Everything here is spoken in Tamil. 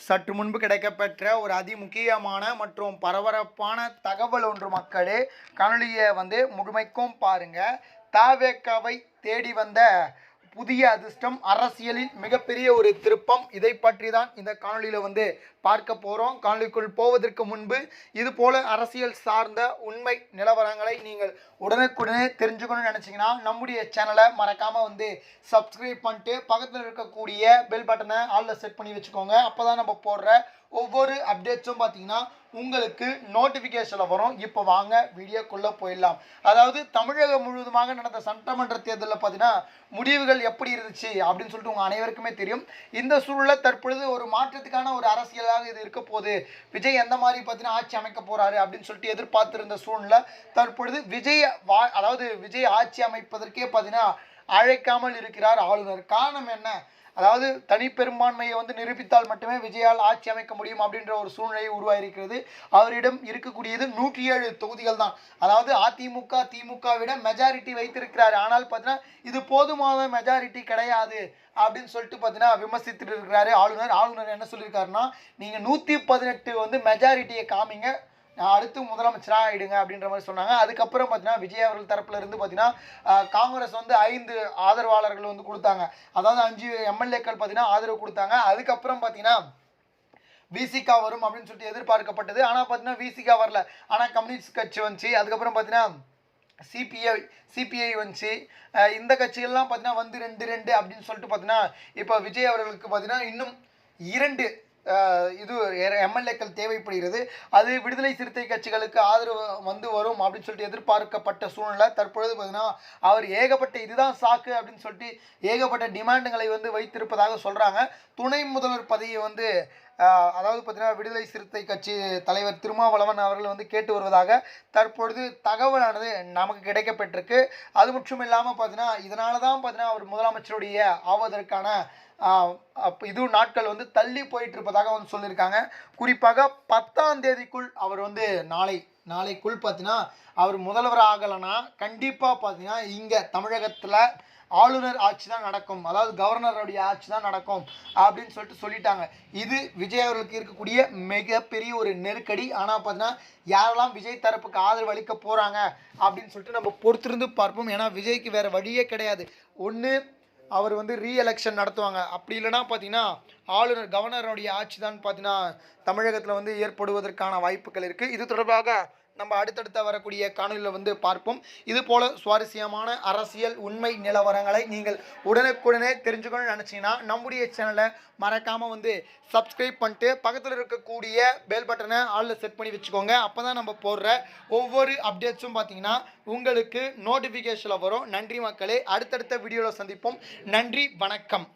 சற்று முன்பு கிடைக்கப்பெற்ற ஒரு அதிமுக்கியமான மற்றும் பரபரப்பான தகவல் ஒன்று மக்களே. காணொலியை முழுமைக்கும் பாருங்க. தவேகாவை தேடி வந்த புதிய அதிர்ஷ்டம், அரசியலில் மிகப்பெரிய ஒரு திருப்பம், இதை பற்றி தான் இந்த காணொலியில் பார்க்க போகிறோம். காணொலிக்குள் போவதற்கு முன்பு இது போல அரசியல் சார்ந்த உண்மை நிலவரங்களை நீங்கள் உடனுக்குடனே தெரிஞ்சுக்கணும்னு நினச்சிங்கன்னா நம்முடைய சேனலை மறக்காமல் சப்ஸ்கிரைப் பண்ணிட்டு பக்கத்தில் இருக்கக்கூடிய பெல் பட்டனை ஆலில் செட் பண்ணி வச்சுக்கோங்க. அப்போ தான் நம்ம போடுற ஒவ்வொரு அப்டேட்ஸும் பார்த்தீங்கன்னா உங்களுக்கு நோட்டிஃபிகேஷனில் வரும். இப்போ வாங்க வீடியோக்குள்ளே போயிடலாம். அதாவது தமிழகம் முழுவதுமாக நடந்த சட்டமன்ற தேர்தலில் பார்த்தீங்கன்னா முடிவுகள் எப்படி இருந்துச்சு அப்படின்னு சொல்லிட்டு உங்கள் அனைவருக்குமே தெரியும். இந்த சூழலில் தற்பொழுது ஒரு மாற்றத்துக்கான ஒரு அரசியலாக இது இருக்க போகுது. விஜய் எந்த மாதிரி பார்த்தீங்கன்னா ஆட்சி அமைக்க போகிறாரு அப்படின்னு சொல்லிட்டு எதிர்பார்த்திருந்த சூழ்நிலை தற்பொழுது விஜய் ஆட்சி அமைப்பதற்கே பார்த்தீங்கன்னா அழைக்காமல் இருக்கிறார் ஆளுநர். காரணம் என்ன? அதாவது தனிப்பெரும்பான்மையை நிரூபித்தால் மட்டுமே விஜயால் ஆட்சி அமைக்க முடியும் அப்படின்ற ஒரு சூழ்நிலை உருவாயிருக்கிறது. அவரிடம் இருக்கக்கூடியது 107 தொகுதிகள் தான். அதாவது அதிமுக திமுக விட மெஜாரிட்டி வைத்திருக்கிறார். ஆனால் பார்த்தீங்கன்னா இது போதுமான மெஜாரிட்டி கிடையாது அப்படின்னு சொல்லிட்டு பார்த்தீங்கன்னா விமர்சித்துட்டு இருக்கிறாரு ஆளுநர். ஆளுநர் என்ன சொல்லியிருக்காருன்னா, நீங்கள் 118 மெஜாரிட்டியை காமிங்க, அடுத்து முதலமைச்சராக ஆகிடுங்க அப்படின்ற மாதிரி சொன்னாங்க. அதுக்கப்புறம் பார்த்தீங்கன்னா விஜய் அவர்கள் தரப்புல இருந்து பார்த்தீங்கன்னா காங்கிரஸ் 5 ஆதரவாளர்கள் கொடுத்தாங்க. அதாவது 5 எம்எல்ஏக்கள் பார்த்தீங்கன்னா ஆதரவு கொடுத்தாங்க. அதுக்கப்புறம் பார்த்தீங்கன்னா விசிகா வரும் அப்படின்னு சொல்லிட்டு எதிர்பார்க்கப்பட்டது. ஆனால் பார்த்தீங்கன்னா விசிகா வரல. ஆனால் கம்யூனிஸ்ட் கட்சி வந்துச்சு. அதுக்கப்புறம் பார்த்தீங்கன்னா சிபிஐ வந்துச்சு. இந்த கட்சிகள்லாம் பார்த்தீங்கன்னா 2 அப்படின்னு சொல்லிட்டு பார்த்தீங்கன்னா இப்போ விஜய் அவர்களுக்கு பார்த்தீங்கன்னா இன்னும் 2 எம்எல்ஏக்கள் தேவைப்படுகிறது. அது விடுதலை சிறுத்தை கட்சிகளுக்கு ஆதரவு வரும் அப்படின்னு சொல்லிட்டு எதிர்பார்க்கப்பட்ட சூழ்நிலை தற்பொழுது பார்த்தீங்கன்னா அவர் ஏகப்பட்ட இதுதான் சாக்கு அப்படின்னு சொல்லிட்டு ஏகப்பட்ட டிமாண்டுகளை வைத்திருப்பதாக சொல்கிறாங்க. துணை முதல்வர் பதவியை அதாவது பார்த்தீங்கன்னா விடுதலை சிறுத்தை கட்சி தலைவர் திருமாவளவன் அவர்கள் கேட்டு வருவதாக தற்பொழுது தகவலானது நமக்கு கிடைக்கப்பட்டிருக்கு. அது மட்டும் இல்லாமல் பார்த்தீங்கன்னா இதனால தான் பார்த்தீங்கன்னா அவர் முதலமைச்சருடைய ஆவதற்கான நாட்கள் தள்ளி போயிட்டு இருப்பதாக சொல்லியிருக்காங்க. குறிப்பாக 10ஆம் தேதிக்குள் அவர் நாளைக்குள் பார்த்தீங்கன்னா அவர் முதல்வர் ஆகலைன்னா கண்டிப்பாக பார்த்தீங்கன்னா இங்கே தமிழகத்தில் ஆளுநர் ஆட்சி தான் நடக்கும், அதாவது கவர்னருடைய ஆட்சி தான் நடக்கும் அப்படின்னு சொல்லிட்டாங்க. இது விஜய் அவர்களுக்கு இருக்கக்கூடிய மிகப்பெரிய ஒரு நெருக்கடி. ஆனால் பார்த்தீங்கன்னா யாரெல்லாம் விஜய் தரப்புக்கு ஆதரவு அளிக்க போகிறாங்க அப்படின்னு சொல்லிட்டு நம்ம பொறுத்திருந்து பார்ப்போம். ஏன்னா விஜய்க்கு வேறு வழியே கிடையாது. ஒன்று அவர் ரீஎலெக்ஷன் நடத்துவாங்க, அப்படி இல்லைனா பார்த்தீங்கன்னா கவர்னருடைய ஆட்சி தான் பார்த்தீங்கன்னா தமிழகத்தில் ஏற்படுவதற்கான வாய்ப்புகள் இருக்குது. இது தொடர்பாக நம்ம அடுத்தடுத்த வரக்கூடிய காணொலியில் பார்ப்போம். இது போல் சுவாரஸ்யமான அரசியல் உண்மை நிலவரங்களை நீங்கள் உடனுக்குடனே தெரிஞ்சுக்கணும்னு நினச்சிங்கன்னா நம்முடைய சேனலை மறக்காமல் சப்ஸ்கிரைப் பண்ணிட்டு பக்கத்தில் இருக்கக்கூடிய பெல் பட்டனை ஆலில் செட் பண்ணி வச்சுக்கோங்க. அப்போ தான் நம்ம போடுற ஒவ்வொரு அப்டேட்ஸும் பார்த்தீங்கன்னா உங்களுக்கு நோட்டிஃபிகேஷனில் வரும். நன்றி மக்களே, அடுத்தடுத்த வீடியோவில் சந்திப்போம். நன்றி, வணக்கம்.